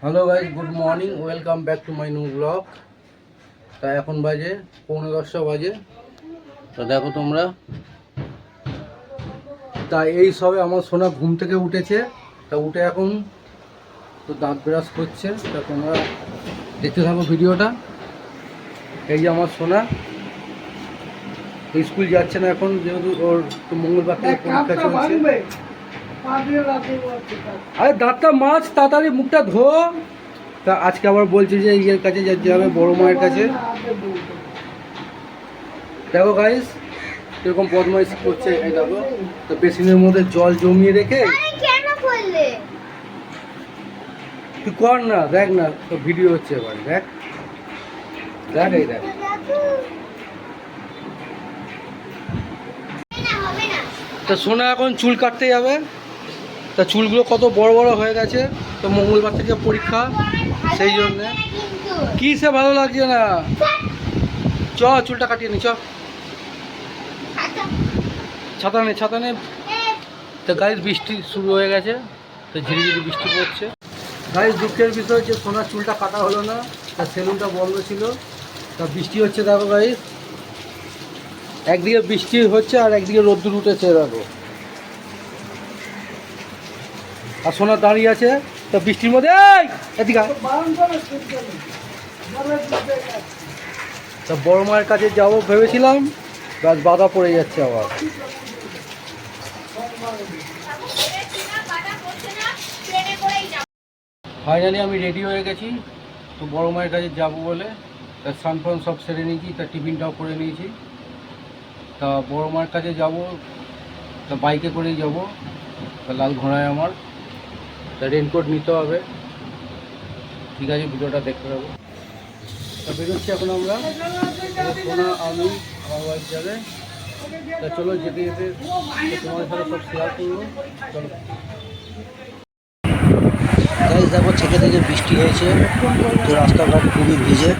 Hello guys, good morning, welcome back to my new blog. তা এখন বাজে 10:45 বাজে। তা দেখো তোমরা, তা এই সবে আমার সোনা ঘুম থেকে উঠেছে। তা উঠে এখন তো দাঁত ব্রাশ করছে। তা তোমরা দেখতে থাকো ভিডিওটা। এই যে আমার সোনা স্কুল যাচ্ছে না এখন, যেহেতু ওর মঙ্গলবার থেকে পরীক্ষা চলছে। আরে দাঁতটা মাছ, তাড়াতাড়ি মুখটা ধো। তা আজকে আবার বলছে যে ইয়ের কাছে যেতে হবে, বড় মায়ের কাছে। দেখো গাইস এরকম বদমাইশি করছে। এই দেখো, তো বেসিনের মধ্যে জল জমিয়ে রেখে তুই কর না, দেখ না তো ভিডিও হচ্ছে। এবার দেখ দেখ, এই দেখ। তা সোনা এখন চুল কাটতে যাবে। তা চুলগুলো কত বড় বড় হয়ে গেছে। তো মঙ্গলবার থেকে পরীক্ষা, সেই জন্যে কি সে ভালো লাগছে না। চ চুলটা কাটিয়ে নি, চ। ছাতা নে। তো গাইস বৃষ্টি শুরু হয়ে গেছে, তো ঝিরিঝিরি বৃষ্টি পড়ছে। গাইস দুঃখের বিষয় হচ্ছে সোনার চুলটা কাটা হলো না, তার সেলুনটা বন্ধ ছিল। তা বৃষ্টি হচ্ছে দেখো গাইস, একদিকে বৃষ্টি হচ্ছে আর একদিকে রোদ্দুর উঠেছে দেখো। আর সোনা দাঁড়িয়ে আছে তা বৃষ্টির মধ্যে। এদিকে তা বড় মায়ের কাছে যাবো ভেবেছিলাম, ব্যাস বাধা পড়ে যাচ্ছে আবার। ফাইনালি আমি রেডি হয়ে গেছি, তো বড় মায়ের কাছে যাবো বলে। তা স্নান সব সেরে নিয়েছি, তা টিফিনটাও করে নিয়েছি। তা বড় মায়ের কাছে যাব, তা বাইকে করেই যাব। তা লাল ঘোড়ায় আমার, তা রেনকোট নিতে হবে। ঠিক আছে, ভিডিওটা দেখতে হবে। তা বেরোচ্ছি এখন আমরা, সোনা আমি আমার ওয়াইফ যাবে। তা চলো যেতে যেতে তোমাদের সাথে সব শেয়ার করবো। চলো গাইস, দেখো থেকে থেকে বৃষ্টি হয়েছে, তো রাস্তাঘাট খুবই ভিজে।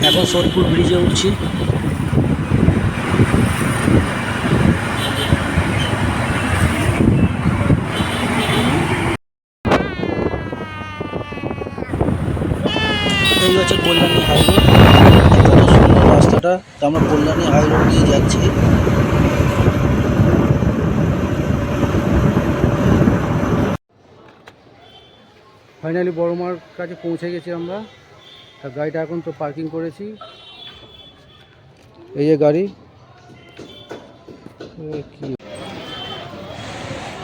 এখন সোদপুর ব্রিজে উঠছি। এই হচ্ছে কল্যাণী হাইরোড, কত সুন্দর রাস্তাটা। তো আমরা কল্যাণী হাইরোড দিয়ে যাচ্ছি। ফাইনালি বড় মার কাছে পৌঁছে গেছি আমরা। তা গাড়িটা এখন তো পার্কিং করেছি, এই যে গাড়ি।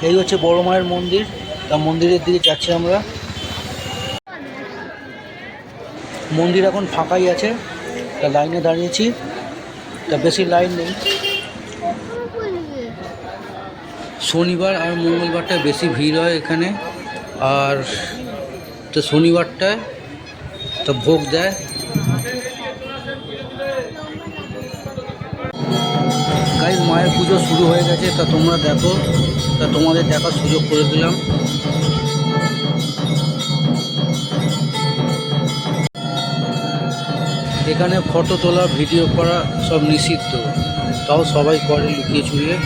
এই হচ্ছে বড় মায়ের মন্দির, তা মন্দিরের দিকে যাচ্ছি আমরা। মন্দির এখন ফাঁকাই আছে, তা লাইনে দাঁড়িয়েছি। তা বেশি লাইন নেই, শনিবার আর মঙ্গলবারটা বেশি ভিড় হয় এখানে। আর তো শনিবারটায় তো ভোগ দেয়। গাইস মায়ের পুজো শুরু হয়ে গেছে, তা তোমরা দেখো। তা তোমাদের দেখার সুযোগ করে দিলাম। এখানে ফটো তোলা, ভিডিও করা সব নিষিদ্ধ, তাও সবাই করে লুকিয়ে চুরিয়ে।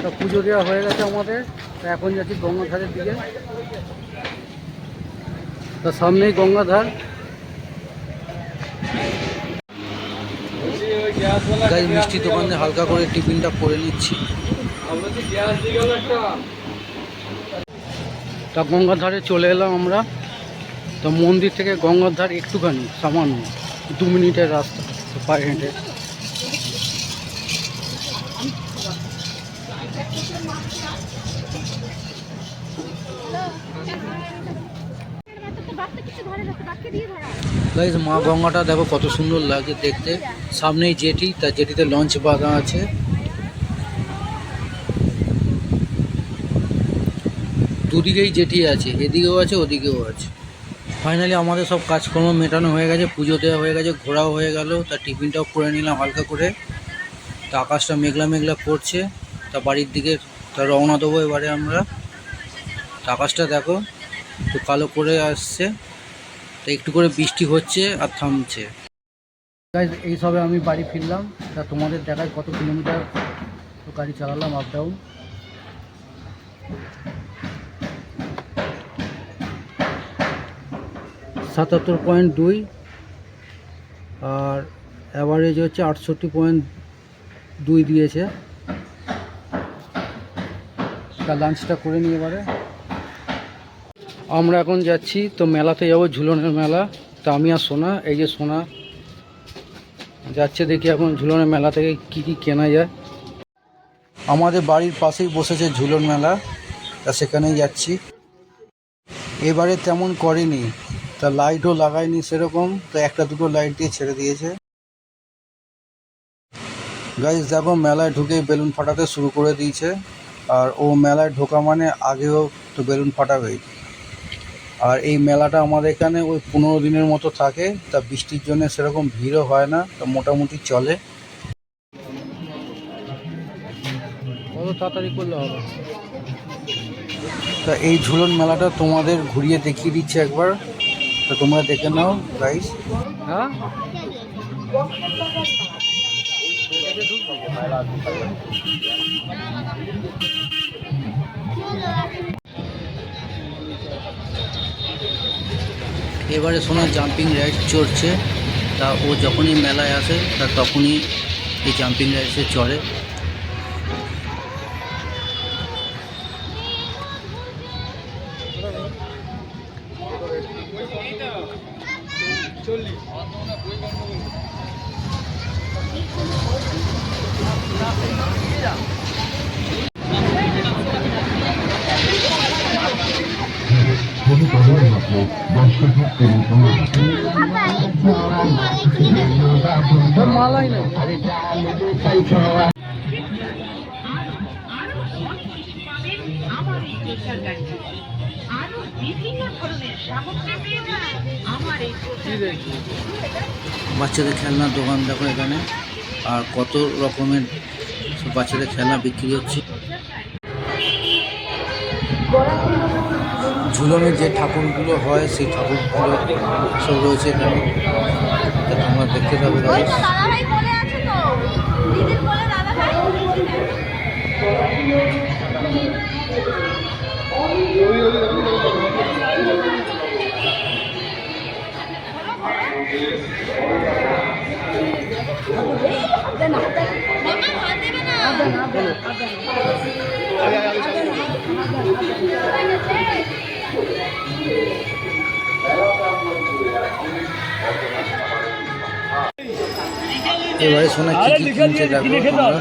তা পুজো দেওয়া হয়ে গেছে আমাদের। তা এখন যাচ্ছি গঙ্গাধারের দিকে। তার সামনেই গঙ্গাধার। গাই মিষ্টি দোকানে হালকা করে টিফিনটা করে নিচ্ছি। তা গঙ্গার ধারে চলে এলাম আমরা। তো মন্দির থেকে গঙ্গার ধার একটুখানি, সামান্য 2 মিনিটের রাস্তা, তো পায়ে হেঁটে। গাইস মা গঙ্গাটা দেখো কত সুন্দর লাগে দেখতে। সামনেই জেটি, তার জেটিতে লঞ্চ বাঁধা আছে। দুদিকেই জেটি আছে, এদিকেও আছে ওদিকেও আছে। ফাইনালি আমাদের সব কাজকর্ম মেটানো হয়ে গেছে, পুজো দেওয়া হয়ে গেছে, ঘোরাও হয়ে গেল, তা টিফিনটাও করে নিলাম হালকা করে। তা আকাশটা মেঘলা মেঘলা করছে, তা বাড়ির দিকে তা রওনা দেবো এবারে আমরা। তা আকাশটা দেখো তো কালো করে আসছে, তা একটু করে বৃষ্টি হচ্ছে আর থামছে। গাইজ এই সবে আমি বাড়ি ফিরলাম, তা তোমাদের দেখায় কত কিলোমিটার গাড়ি চালালাম আপ ডাউন। 77.2 আর অ্যাভারেজ হচ্ছে 68.2 দিয়েছে। তা লাঞ্চটা করে নিয়ে এবারে আমরা এখন যাচ্ছি তো মেলাতে যাবো, ঝুলনের মেলা। তা আমি আর সোনা, এই যে সোনা যাচ্ছে, দেখি এখন ঝুলনের মেলা থেকে কি কি কেনা যায়। আমাদের বাড়ির পাশেই বসেছে ঝুলন মেলা, তা সেখানেই যাচ্ছি। এবারে তেমন করেনি, তা লাইটও লাগায়নি সেরকম, তো একটা দুটো লাইট দিয়ে ছেড়ে দিয়েছে। গাইজ দেখো মেলায় ঢুকেই বেলুন ফাটাতে শুরু করে দিয়েছে, আর ও মেলায় ঢোকা মানে আগেও তো বেলুন ফাটাবেই। আর এই মেলাটা আমাদের এখানে ওই 15 দিনের মতো থাকে, তা বৃষ্টির জন্য সেরকম ভিড়ও হয় না, তা মোটামুটি চলে। কত তাড়াতাড়ি করলে হবে। তা এই ঝুলন মেলাটা তোমাদের ঘুরিয়ে দেখিয়ে দিচ্ছে একবার, তো তোমরা দেখে নাও গাইস। হ্যাঁ এবারে শোনা জাম্পিং রাইড চড়ছে, তা ও যখনই মেলায় আসে তা তখনই এই জাম্পিং রাইডসে চড়ে। মালাই না বাচ্চাদের খেলনার দোকান দেখো এখানে, আর কত রকমের বাচ্চাদের খেলনা বিক্রি হচ্ছে। ঝুলনের যে ঠাকুরগুলো হয় সেই ঠাকুরগুলো সব রয়েছে এখানে, তোমরা দেখতে পাবে। এবারে শোনা কি কি কিনছে দেখো তোমরা,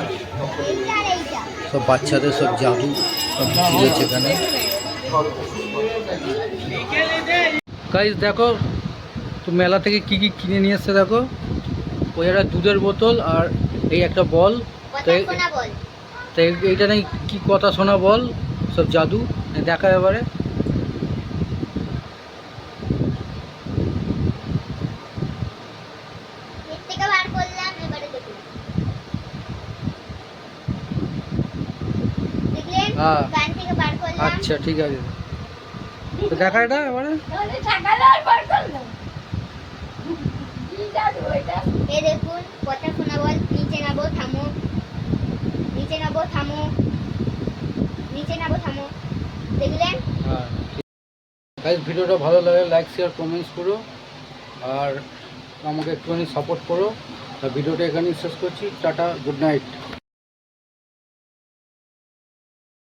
সব বাচ্চাদের সব জাদু সব বিক্রি হচ্ছে এখানে। গাইস দেখো তো মেলা থেকে কি কি কিনে নিয়ে এসছে দেখো, ওই একটা দুধের বোতল আর এই একটা বল, তো এইটা নাকি কি কথা শোনা বল, সব জাদু দেখা এবারে। হ্যাঁ আচ্ছা ঠিক আছে, তো দেখা এটা এবারে। এই দেখুন কথা শোনা বল, নিচে নাবো থামো, নিচে নাবো থামো, নিচে নাবো থামো, দেখলেন? হ্যাঁ গাইস ভিডিওটা ভালো লাগে লাইক শেয়ার কমেন্টস করো, আর আমাকে একটুখানি সাপোর্ট করো। ভিডিওটা এখানেই শেষ করছি, টাটা, গুড নাইট।